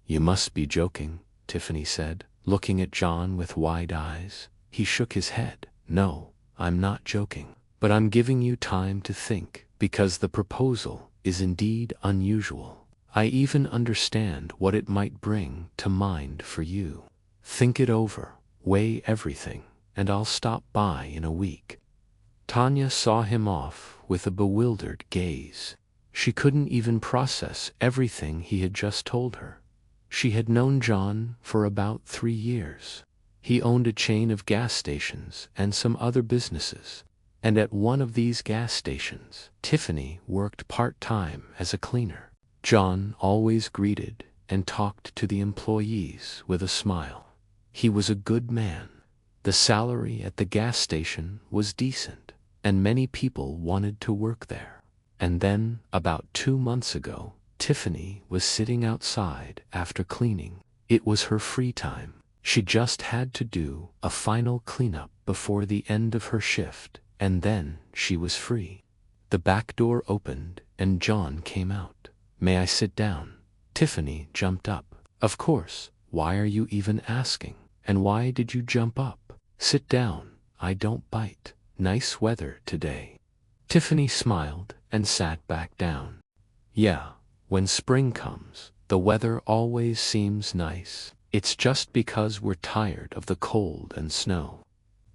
You must be joking, Tiffany said, looking at John with wide eyes. He shook his head. No, I'm not joking. But I'm giving you time to think, because the proposal is indeed unusual. I even understand what it might bring to mind for you. Think it over, weigh everything, and I'll stop by in a week. Tanya saw him off with a bewildered gaze. She couldn't even process everything he had just told her. She had known John for about 3 years. He owned a chain of gas stations and some other businesses, and at one of these gas stations, Tiffany worked part-time as a cleaner. John always greeted and talked to the employees with a smile. He was a good man. The salary at the gas station was decent, and many people wanted to work there. And then, about 2 months ago, Tiffany was sitting outside after cleaning. It was her free time. She just had to do a final cleanup before the end of her shift, and then she was free. The back door opened and John came out. May I sit down? Tiffany jumped up. Of course. Why are you even asking? And why did you jump up? Sit down. I don't bite. Nice weather today. Tiffany smiled and sat back down. Yeah, when spring comes, the weather always seems nice. It's just because we're tired of the cold and snow.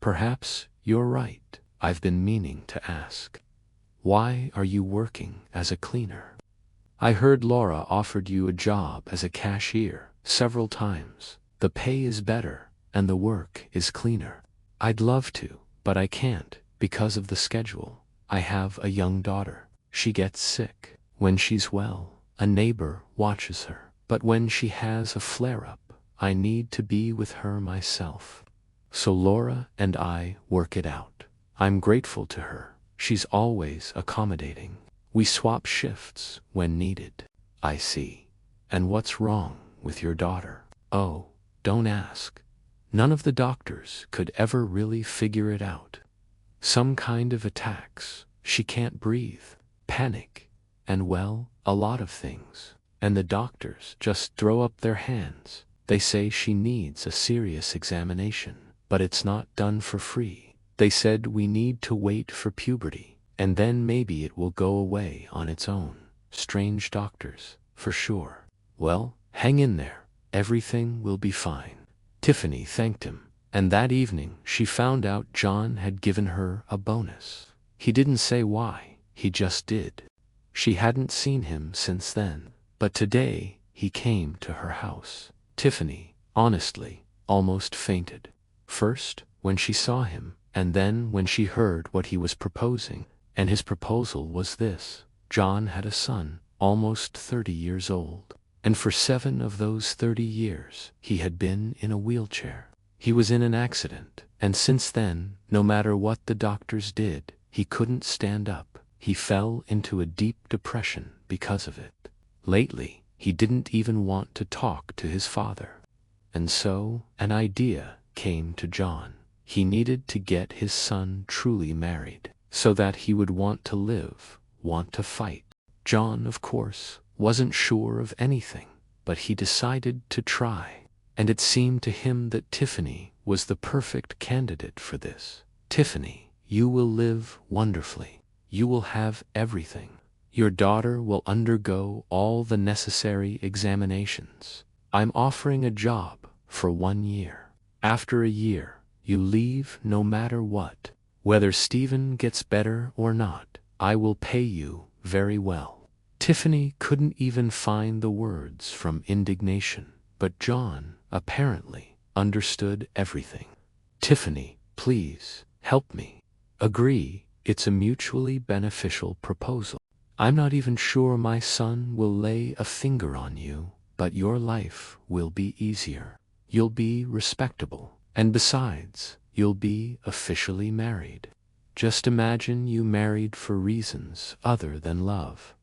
Perhaps you're right. I've been meaning to ask. Why are you working as a cleaner? I heard Laura offered you a job as a cashier several times. The pay is better and the work is cleaner. I'd love to, but I can't because of the schedule. I have a young daughter. She gets sick. When she's well, a neighbor watches her. But when she has a flare-up, I need to be with her myself. So Laura and I work it out. I'm grateful to her. She's always accommodating. We swap shifts when needed. I see. And what's wrong with your daughter? Oh, don't ask. None of the doctors could ever really figure it out. Some kind of attacks. She can't breathe, panic, and well, a lot of things. And the doctors just throw up their hands. They say she needs a serious examination, but it's not done for free. They said we need to wait for puberty, and then maybe it will go away on its own. Strange doctors, for sure. Well, hang in there. Everything will be fine. Tiffany thanked him, and that evening she found out John had given her a bonus. He didn't say why, he just did. She hadn't seen him since then, but today he came to her house. Tiffany, honestly, almost fainted. First, when she saw him, and then when she heard what he was proposing. And his proposal was this. John had a son, almost 30 years old. And for 7 of those 30 years, he had been in a wheelchair. He was in an accident, and since then, no matter what the doctors did, he couldn't stand up. He fell into a deep depression because of it. Lately, he didn't even want to talk to his father. And so, an idea came to John. He needed to get his son truly married, so that he would want to live, want to fight. John, of course, wasn't sure of anything, but he decided to try. And it seemed to him that Tiffany was the perfect candidate for this. Tiffany, you will live wonderfully. You will have everything. Your daughter will undergo all the necessary examinations. I'm offering a job for 1 year. After a year, you leave no matter what. Whether Stephen gets better or not, I will pay you very well. Tiffany couldn't even find the words from indignation, but John, apparently, understood everything. Tiffany, please, help me. Agree, it's a mutually beneficial proposal. I'm not even sure my son will lay a finger on you, but your life will be easier. You'll be respectable, and besides, you'll be officially married. Just imagine you married for reasons other than love.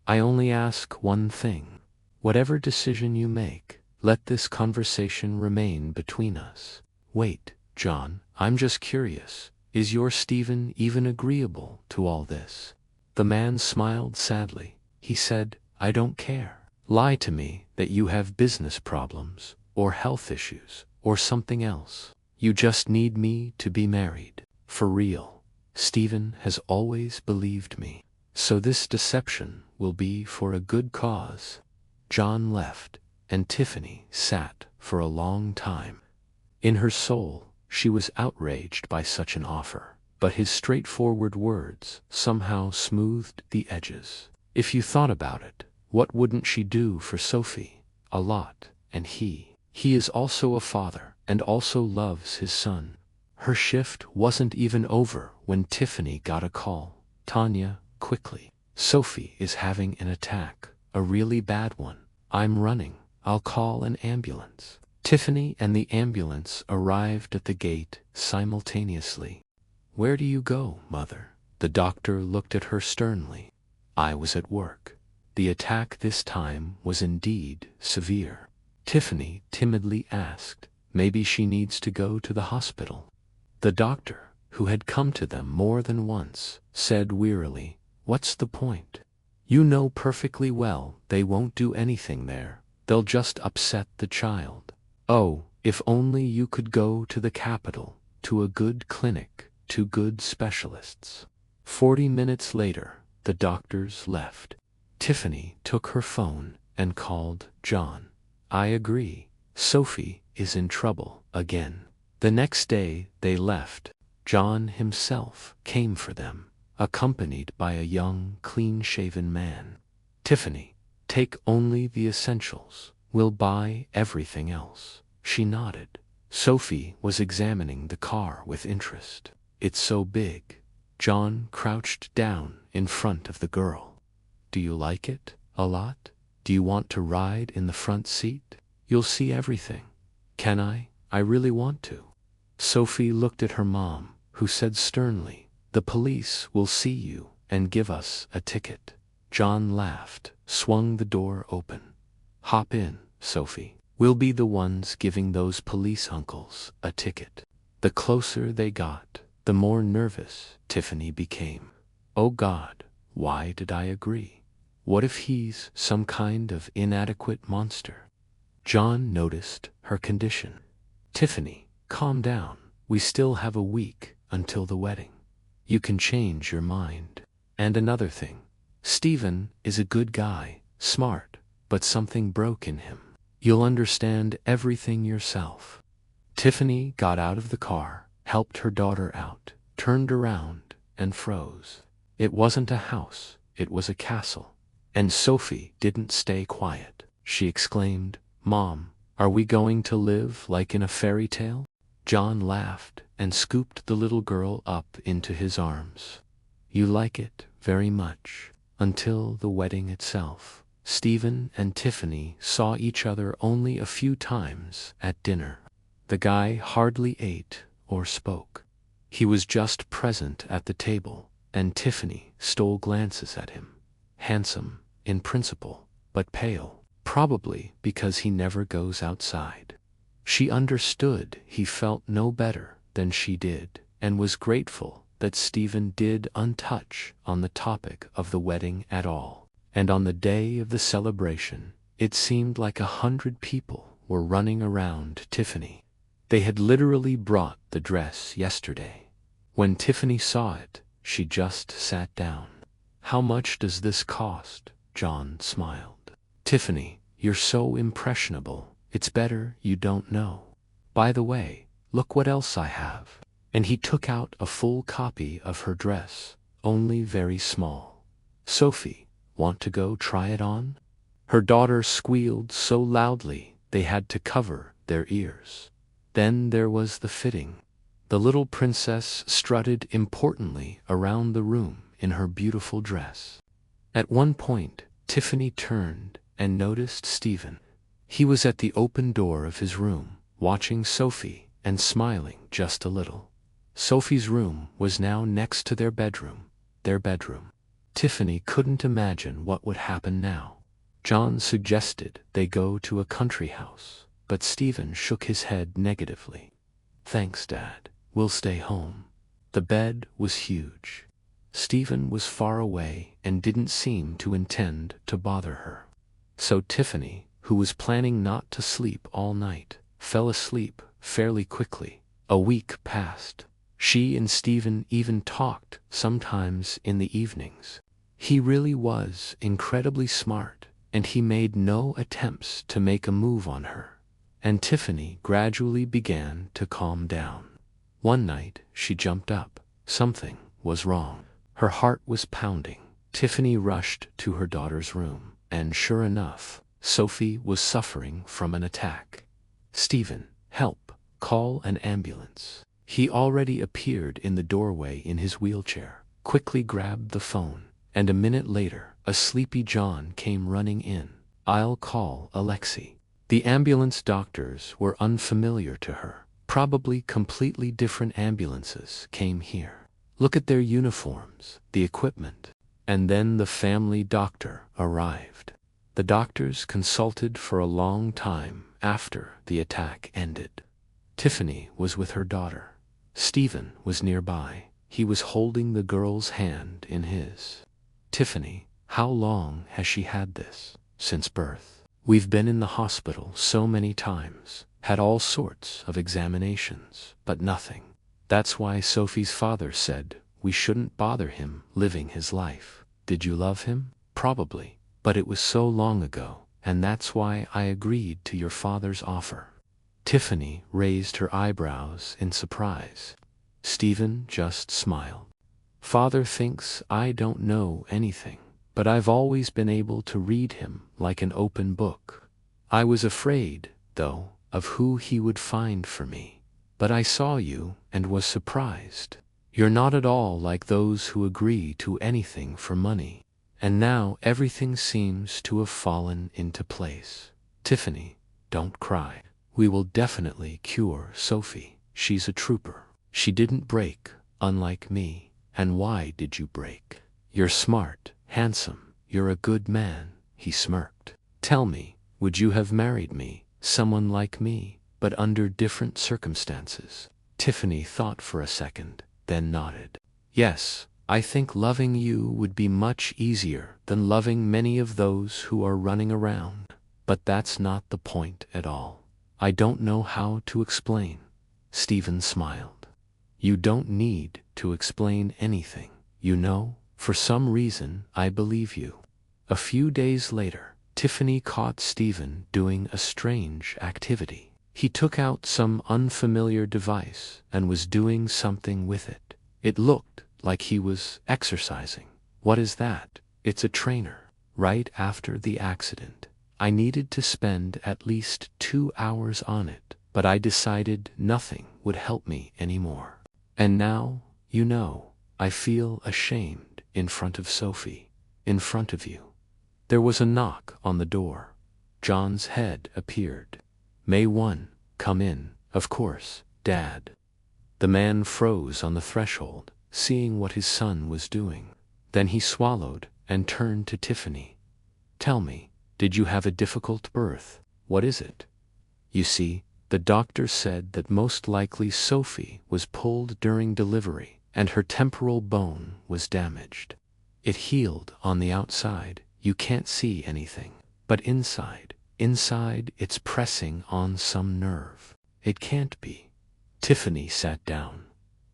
I only ask one thing. Whatever decision you make, let this conversation remain between us. Wait, John, I'm just curious. Is your Stephen even agreeable to all this? The man smiled sadly. He said, I don't care. Lie to me that you have business problems, or health issues, or something else. You just need me to be married. For real. Stephen has always believed me. So this deception will be for a good cause. John left, and Tiffany sat for a long time. In her soul, she was outraged by such an offer, but his straightforward words somehow smoothed the edges. If you thought about it, what wouldn't she do for Sophie? A lot, and he is also a father, and also loves his son. Her shift wasn't even over when Tiffany got a call. Tanya, quickly. Sophie is having an attack, a really bad one. I'm running. I'll call an ambulance. Tiffany and the ambulance arrived at the gate simultaneously. Where do you go, mother? The doctor looked at her sternly. I was at work. The attack this time was indeed severe. Tiffany timidly asked. Maybe she needs to go to the hospital. The doctor, who had come to them more than once, said wearily, What's the point? You know perfectly well they won't do anything there. They'll just upset the child. Oh, if only you could go to the capital, to a good clinic, to good specialists. 40 minutes later, the doctors left. Tiffany took her phone and called John. I agree. Sophie is in trouble again. The next day they left. John himself came for them, accompanied by a young, clean-shaven man. Tiffany, take only the essentials. We'll buy everything else. She nodded. Sophie was examining the car with interest. It's so big. John crouched down in front of the girl. Do you like it? A lot? Do you want to ride in the front seat? You'll see everything. Can I? I really want to. Sophie looked at her mom, who said sternly, The police will see you and give us a ticket. John laughed, swung the door open. Hop in, Sophie. We'll be the ones giving those police uncles a ticket. The closer they got, the more nervous Tiffany became. Oh God, why did I agree? What if he's some kind of inadequate monster? John noticed her condition. Tiffany, calm down. We still have a week until the wedding. You can change your mind. And another thing, Stephen is a good guy, smart, but something broke in him. You'll understand everything yourself. Tiffany got out of the car, helped her daughter out, turned around, and froze. It wasn't a house, it was a castle. And Sophie didn't stay quiet. She exclaimed, Mom, are we going to live like in a fairy tale? John laughed and scooped the little girl up into his arms. You like it very much. Until the wedding itself. Stephen and Tiffany saw each other only a few times at dinner. The guy hardly ate or spoke. He was just present at the table, and Tiffany stole glances at him. Handsome, in principle, but pale, probably because he never goes outside. She understood he felt no better than she did, and was grateful that Stephen did untouch on the topic of the wedding at all. And on the day of the celebration, it seemed like 100 people were running around Tiffany. They had literally brought the dress yesterday. When Tiffany saw it, she just sat down. How much does this cost? John smiled. Tiffany, you're so impressionable. It's better you don't know. By the way, look what else I have. And he took out a full copy of her dress, only very small. Sophie, want to go try it on? Her daughter squealed so loudly they had to cover their ears. Then there was the fitting. The little princess strutted importantly around the room in her beautiful dress. At one point, Tiffany turned and noticed Stephen. He was at the open door of his room, watching Sophie and smiling just a little. Sophie's room was now next to their bedroom. Tiffany couldn't imagine what would happen now. John suggested they go to a country house, but Stephen shook his head negatively. Thanks, Dad. We'll stay home. The bed was huge. Stephen was far away and didn't seem to intend to bother her. So Tiffany, who was planning not to sleep all night, fell asleep fairly quickly. A week passed. She and Stephen even talked sometimes in the evenings. He really was incredibly smart, and he made no attempts to make a move on her. And Tiffany gradually began to calm down. One night, she jumped up. Something was wrong. Her heart was pounding. Tiffany rushed to her daughter's room, and sure enough, Sophie was suffering from an attack. "Stephen, help! Call an ambulance." He already appeared in the doorway in his wheelchair, quickly grabbed the phone, and a minute later, a sleepy John came running in. "I'll call Alexei." The ambulance doctors were unfamiliar to her. Probably completely different ambulances came here. Look at their uniforms, the equipment. And then the family doctor arrived. The doctors consulted for a long time after the attack ended. Tiffany was with her daughter. Stephen was nearby. He was holding the girl's hand in his. "Tiffany, how long has she had this?" "Since birth. We've been in the hospital so many times, had all sorts of examinations, but nothing. That's why Sophie's father said we shouldn't bother him living his life." "Did you love him?" "Probably, but it was so long ago, and that's why I agreed to your father's offer." Tiffany raised her eyebrows in surprise. Stephen just smiled. "Father thinks I don't know anything, but I've always been able to read him like an open book. I was afraid, though, of who he would find for me. But I saw you and was surprised. You're not at all like those who agree to anything for money. And now everything seems to have fallen into place. Tiffany, don't cry. We will definitely cure Sophie. She's a trooper. She didn't break, unlike me. And why did you break? You're smart, handsome, you're a good man." He smirked. "Tell me, would you have married me, someone like me, but under different circumstances?" Tiffany thought for a second, then nodded. "Yes, I think loving you would be much easier than loving many of those who are running around. But that's not the point at all. I don't know how to explain." Stephen smiled. "You don't need to explain anything. You know, for some reason I believe you." A few days later, Tiffany caught Stephen doing a strange activity. He took out some unfamiliar device and was doing something with it. It looked like he was exercising. "What is that?" "It's a trainer. Right after the accident, I needed to spend at least 2 hours on it, but I decided nothing would help me anymore. And now, you know, I feel ashamed in front of Sophie, in front of you." There was a knock on the door. John's head appeared. "May 1, come in." "Of course, Dad." The man froze on the threshold, seeing what his son was doing. Then he swallowed and turned to Tiffany. "Tell me, did you have a difficult birth? What is it?" "You see, the doctor said that most likely Sophie was pulled during delivery, and her temporal bone was damaged. It healed on the outside, you can't see anything, but inside it's pressing on some nerve. It can't be." Tiffany sat down.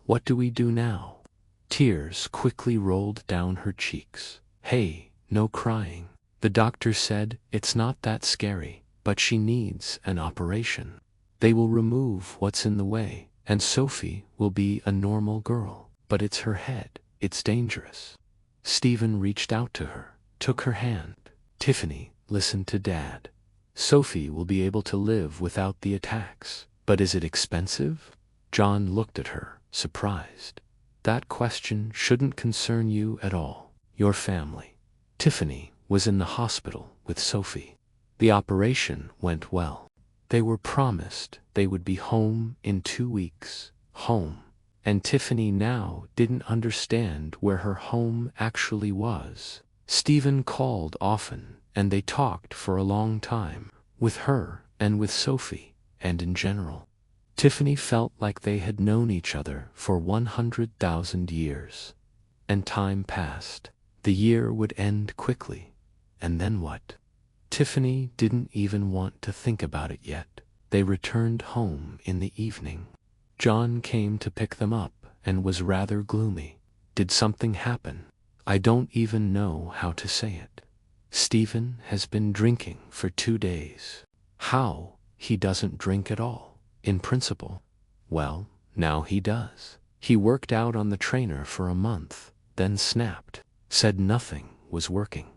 "What do we do now?" Tears quickly rolled down her cheeks. "Hey, no crying. The doctor said it's not that scary, but she needs an operation. They will remove what's in the way, and Sophie will be a normal girl. But it's her head. It's dangerous." Stephen reached out to her, took her hand. "Tiffany, listen to Dad. Sophie will be able to live without the attacks. But is it expensive?" John looked at her, surprised. "That question shouldn't concern you at all. Your family." Tiffany was in the hospital with Sophie. The operation went well. They were promised they would be home in 2 weeks. Home. And Tiffany now didn't understand where her home actually was. Stephen called often, and they talked for a long time, with her and with Sophie, and in general. Tiffany felt like they had known each other for 100,000 years. And time passed. The year would end quickly. And then what? Tiffany didn't even want to think about it yet. They returned home in the evening. John came to pick them up and was rather gloomy. Did something happen? I don't even know how to say it. Stephen has been drinking for 2 days. How? He doesn't drink at all, in principle. Well, now he does. He worked out on the trainer for a month, then snapped, said nothing was working.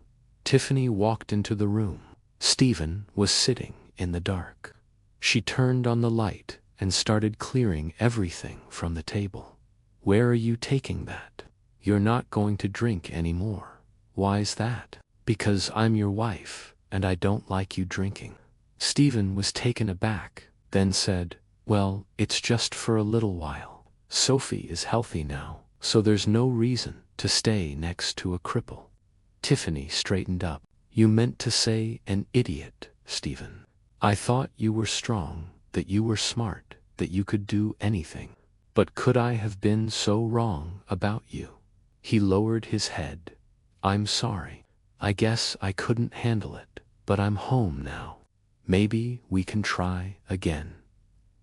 Tiffany walked into the room. Stephen was sitting in the dark. She turned on the light and started clearing everything from the table. Where are you taking that? You're not going to drink anymore. Why's that? Because I'm your wife, and I don't like you drinking. Stephen was taken aback, then said, well, it's just for a little while. Sophie is healthy now, so there's no reason to stay next to a cripple. Tiffany straightened up. You meant to say an idiot, Stephen. I thought you were strong, that you were smart, that you could do anything. But could I have been so wrong about you? He lowered his head. I'm sorry. I guess I couldn't handle it, but I'm home now. Maybe we can try again.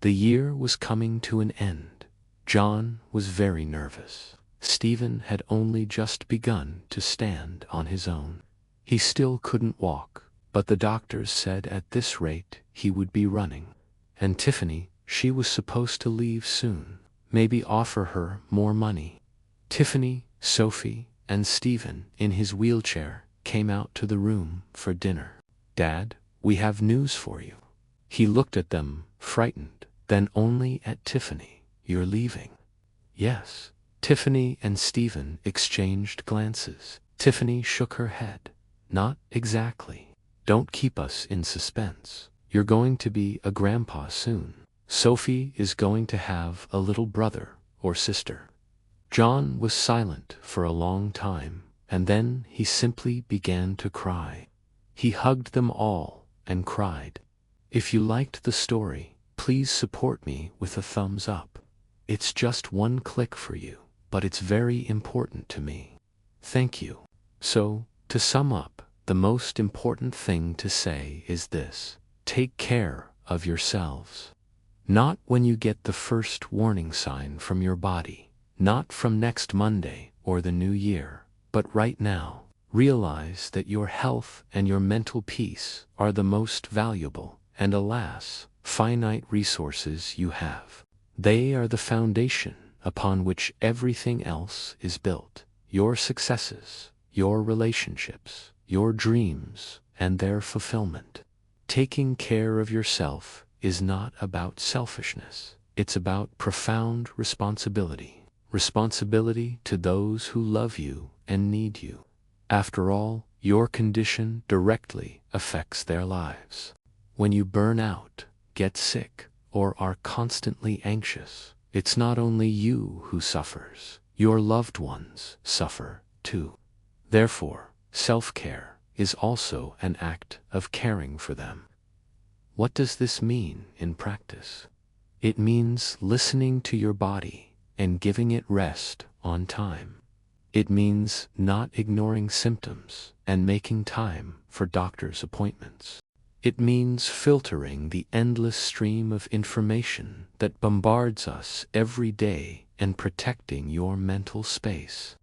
The year was coming to an end. John was very nervous. Stephen had only just begun to stand on his own. He still couldn't walk, but the doctors said at this rate he would be running. And Tiffany, she was supposed to leave soon. Maybe offer her more money. Tiffany, Sophie, and Stephen, in his wheelchair, came out to the room for dinner. Dad, we have news for you. He looked at them, frightened, then only at Tiffany. You're leaving. Yes. Tiffany and Stephen exchanged glances. Tiffany shook her head. Not exactly. Don't keep us in suspense. You're going to be a grandpa soon. Sophie is going to have a little brother or sister. John was silent for a long time, and then he simply began to cry. He hugged them all and cried. If you liked the story, please support me with a thumbs up. It's just one click for you, but it's very important to me. Thank you. So, to sum up, the most important thing to say is this: take care of yourselves. Not when you get the first warning sign from your body, not from next Monday or the new year, but right now. Realize that your health and your mental peace are the most valuable and, alas, finite resources you have. They are the foundation upon which everything else is built. Your successes, your relationships, your dreams, and their fulfillment. Taking care of yourself is not about selfishness. It's about profound responsibility. Responsibility to those who love you and need you. After all, your condition directly affects their lives. When you burn out, get sick, or are constantly anxious, it's not only you who suffers. Your loved ones suffer too. Therefore, self-care is also an act of caring for them. What does this mean in practice? It means listening to your body and giving it rest on time. It means not ignoring symptoms and making time for doctor's appointments. It means filtering the endless stream of information that bombards us every day and protecting your mental space.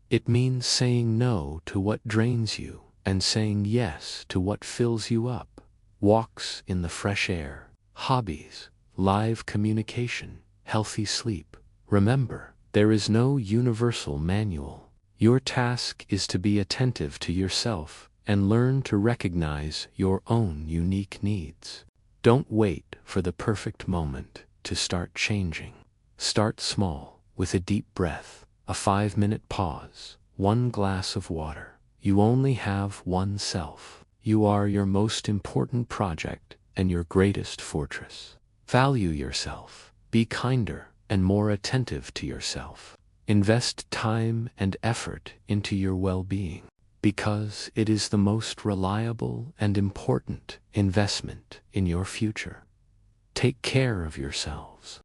It means saying no to what drains you and saying yes to what fills you up. Walks in the fresh air, hobbies, live communication, healthy sleep. Remember, there is no universal manual. Your task is to be attentive to yourself and learn to recognize your own unique needs. Don't wait for the perfect moment to start changing. Start small, with a deep breath, a 5-minute pause, 1 glass of water. You only have one self. You are your most important project and your greatest fortress. Value yourself. Be kinder and more attentive to yourself. Invest time and effort into your well-being, because it is the most reliable and important investment in your future. Take care of yourselves.